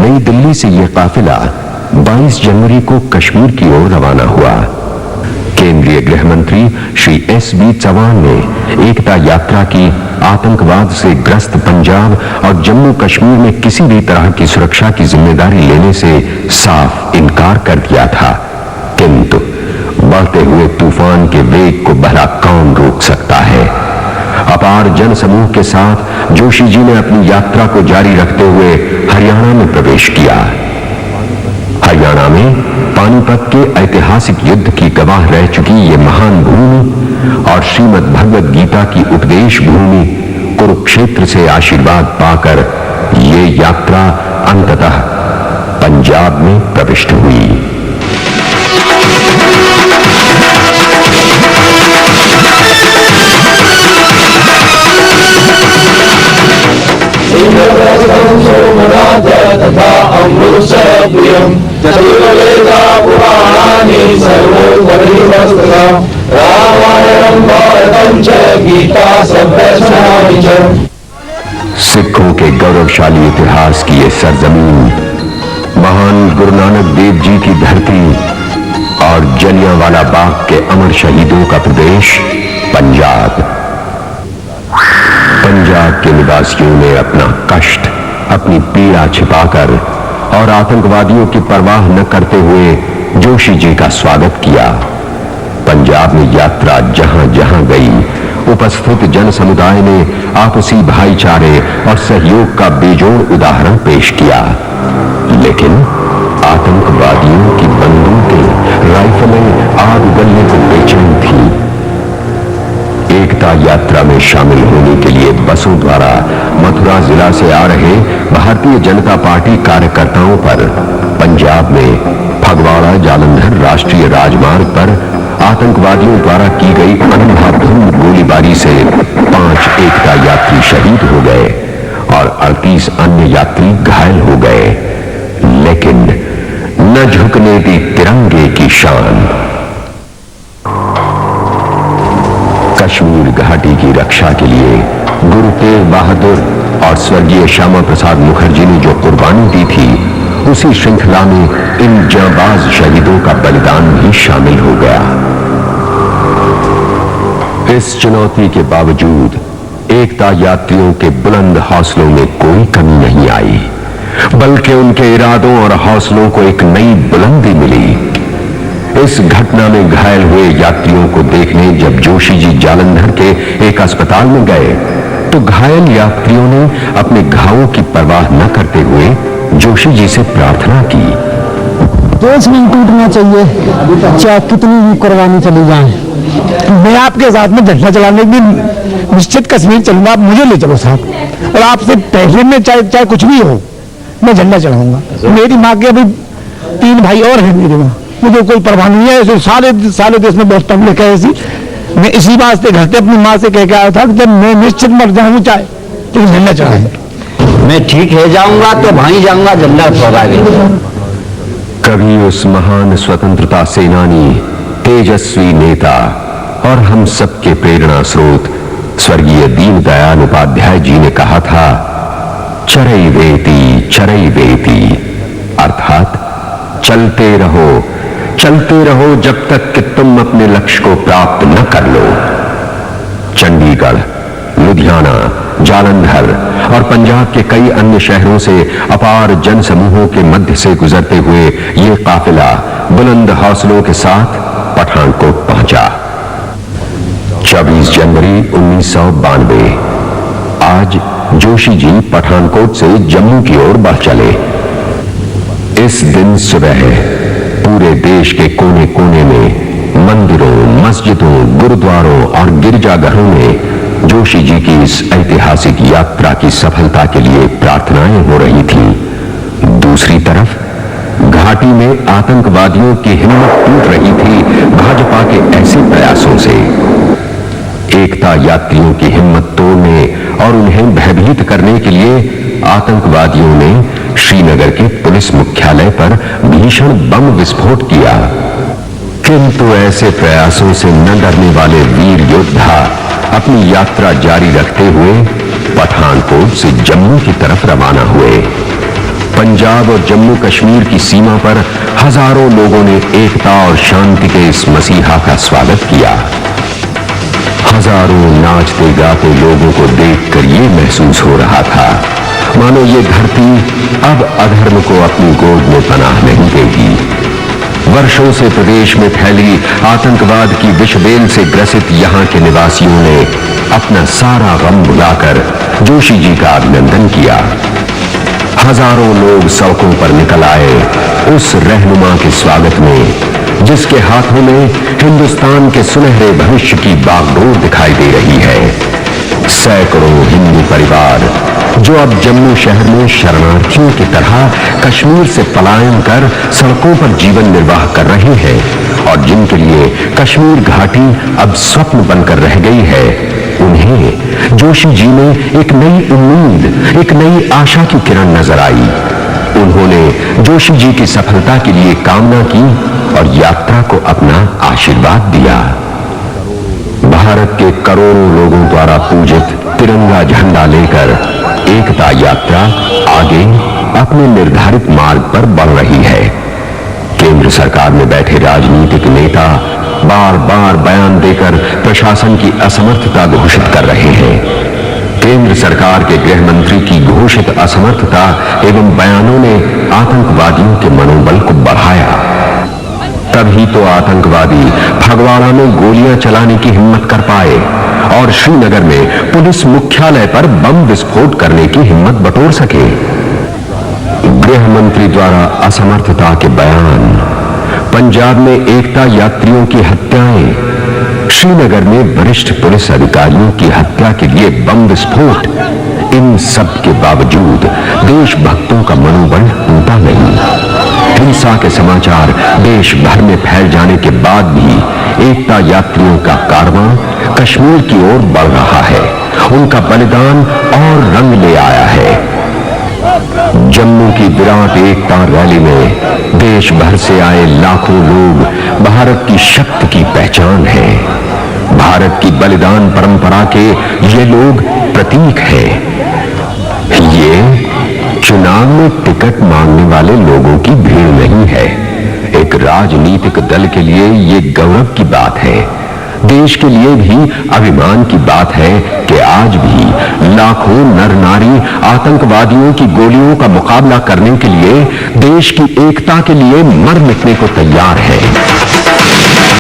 नई दिल्ली से यह काफिला 22 जनवरी को कश्मीर की ओर रवाना हुआ। केंद्रीय गृह मंत्री श्री S.B. चौहान ने एकता यात्रा की आतंकवाद से ग्रस्त पंजाब और जम्मू कश्मीर में किसी भी तरह की सुरक्षा की जिम्मेदारी लेने से साफ इनकार कर दिया था। किंतु बढ़ते हुए तूफान के वेग को भला कौन रोक सकता है। अपार जन समूह के साथ जोशी जी ने अपनी यात्रा को जारी रखते हुए हरियाणा में प्रवेश किया। हरियाणा में पानीपत के ऐतिहासिक युद्ध की गवाह रह चुकी ये महान भूमि और श्रीमद् भगवद गीता की उपदेश भूमि कुरुक्षेत्र से आशीर्वाद पाकर ये यात्रा अंततः पंजाब में प्रविष्ट हुई। तथा अमृतप्रियं चतुर्वेदा पुराणानि सर्वोपनिषदः रामायणं भारतं च गीता सप्तशतानि च। सिखों के गौरवशाली इतिहास की ये सरजमीन, महान गुरु नानक देव जी की धरती और जलियांवाला बाग के अमर शहीदों का प्रदेश पंजाब। पंजाब के निवासियों ने अपना कष्ट, अपनी पीड़ा छिपाकर और आतंकवादियों की परवाह न करते हुए जोशी जी का स्वागत किया। पंजाब में यात्रा जहां जहां गई, उपस्थित जन समुदाय ने आपसी भाईचारे और सहयोग का बेजोड़ उदाहरण पेश किया। लेकिन आतंकवादियों की बंदूकें, राइफलें आग उगलने को बेचैन थी। एकता यात्रा में शामिल होने के लिए बसों द्वारा मथुरा जिला से आ रहे भारतीय जनता पार्टी कार्यकर्ताओं पर पंजाब में फगवाड़ा जालंधर राष्ट्रीय राजमार्ग पर आतंकवादियों द्वारा की गई अंधाधुंध गोलीबारी से 5 एकता यात्री शहीद हो गए और 38 अन्य यात्री घायल हो गए। लेकिन न झुकने दी तिरंगे की शान। कश्मीर घाटी की रक्षा के लिए गुरु तेग बहादुर और स्वर्गीय श्यामा प्रसाद मुखर्जी ने जो कुर्बानी दी थी, उसी श्रृंखला में इन जांबाज शहीदों का बलिदान भी शामिल हो गया। इस चुनौती के बावजूद एकता यात्रियों के बुलंद हौसलों में कोई कमी नहीं आई, बल्कि उनके इरादों और हौसलों को एक नई बुलंदी मिली। इस घटना में घायल हुए यात्रियों को देखने जब जोशी जी जालंधर के एक अस्पताल में गए, तो घायल यात्रियों ने अपने घावों की परवाह न करते हुए जोशी जी से प्रार्थना की। देश नहीं टूटना चाहिए, चाहे कितनी भी कुर्बानी चली जाए। मैं आपके साथ में झंडा चलाने की निश्चित कश्मीर चलूंगा, आप मुझे ले चलो साहब, और आपसे पहले में चाहे कुछ भी हो, मैं झंडा चढ़ाऊंगा। मेरी माँ के अभी 3 भाई और हैं मेरे वहाँ, मुझे कोई परवाह नहीं है। सारे देश में बहुत पब्लिक है ऐसी। मैं इसी वास्ते घर से अपनी माँ से कह के आया था कि जब मैं निश्चित मर जाऊँ चाहे तो झंडा चढ़ाएंगे। मैं ठीक है जाऊंगा तो भाई जाऊंगा, झंडा फहराएंगे। कभी उस महान स्वतंत्रता सेनानी, तेजस्वी नेता और हम सबके प्रेरणा स्रोत स्वर्गीय दीनदयाल उपाध्याय जी ने कहा था, चरई वेती, अर्थात चलते रहो जब तक कि तुम अपने लक्ष्य को प्राप्त न कर लो। चंडीगढ़, लुधियाना, जालंधर और पंजाब के कई अन्य शहरों से अपार जन समूहों के मध्य से गुजरते हुए ये काफिला बुलंद हौसलों के साथ पठानकोट पहुंचा। 24 जनवरी 1992 आज जोशी जी पठानकोट से जम्मू की ओर बढ़ चले। इस दिन सुबह पूरे देश के कोने कोने में मंदिरों, मस्जिदों, गुरुद्वारों और गिरजाघरों में जोशी जी की इस ऐतिहासिक यात्रा की सफलता के लिए प्रार्थनाएं हो रही थीं। दूसरी तरफ घाटी में आतंकवादियों की हिम्मत टूट रही थी भाजपा के ऐसे प्रयासों से। एकता यात्रियों की हिम्मत तोड़ने और उन्हें भयभीत करने के लिए आतंकवादियों ने श्रीनगर के पुलिस मुख्यालय पर भीषण बम विस्फोट किया। किंतु ऐसे प्रयासों से न डरने वाले वीर योद्धा अपनी यात्रा जारी रखते हुए पठानकोट से जम्मू की तरफ रवाना हुए। पंजाब और जम्मू कश्मीर की सीमा पर हजारों लोगों ने एकता और शांति के इस मसीहा का स्वागत किया। हजारों नाचते गाते लोगों को देखकर ये महसूस हो रहा था मानो ये धरती अब अधर्म को अपनी गोद में पनाह नहीं देगी। वर्षों से प्रदेश में फैली आतंकवाद की विषबेल से ग्रसित यहाँ के निवासियों ने अपना सारा गम भुलाकर जोशी जी का अभिनंदन किया। हजारों लोग सड़कों पर निकल आए उस रहनुमा के स्वागत में जिसके हाथों में हिंदुस्तान के सुनहरे भविष्य की बागडोर दिखाई दे रही है। सैकड़ों हिंदू परिवार जो अब जम्मू शहर में शरणार्थियों की तरह कश्मीर से पलायन कर सड़कों पर जीवन निर्वाह कर रहे हैं और जिनके लिए कश्मीर घाटी अब स्वप्न बनकर रह गई है, उन्हें जोशी जी में एक नई उम्मीद, एक नई आशा की किरण नजर आई। उन्होंने जोशी जी की सफलता के लिए कामना की और यात्रा को अपना आशीर्वाद दिया। भारत के करोड़ों लोगों द्वारा पूजित तिरंगा झंडा लेकर एकता यात्रा आगे अपने निर्धारित मार्ग पर बढ़ रही है। केंद्र सरकार में बैठे राजनीतिक नेता बार बार बयान देकर प्रशासन की असमर्थता घोषित कर रहे हैं। केंद्र सरकार के गृह मंत्री की घोषित असमर्थता एवं बयानों ने आतंकवादियों के मनोबल को बढ़ाया। तभी तो आतंकवादी फगवाड़ा में गोलियां चलाने की हिम्मत कर पाए और श्रीनगर में पुलिस मुख्यालय पर बम विस्फोट करने की हिम्मत बटोर सके। गृह मंत्री द्वारा असमर्थता के बयान, पंजाब में एकता यात्रियों की हत्याएं, श्रीनगर में वरिष्ठ पुलिस अधिकारियों की हत्या के लिए बम विस्फोट, इन सब के बावजूद देशभक्तों का मनोबल टूटा नहीं। हिंसा के समाचार देश भर में फैल जाने के बाद भी एकता यात्रियों का कारवां कश्मीर की ओर बढ़ रहा है। उनका बलिदान और रंग ले आया है। जम्मू की विराट एकता रैली में देश भर से आए लाखों लोग भारत की शक्ति की पहचान है। भारत की बलिदान परंपरा के ये लोग प्रतीक हैं। ये चुनाव में टिकट मांगने वाले लोगों की भीड़ नहीं है। एक राजनीतिक दल के लिए ये गौरव की बात है। देश के लिए भी अभिमान की बात है कि आज भी लाखों नर नारी आतंकवादियों की गोलियों का मुकाबला करने के लिए देश की एकता के लिए मर मिटने को तैयार है।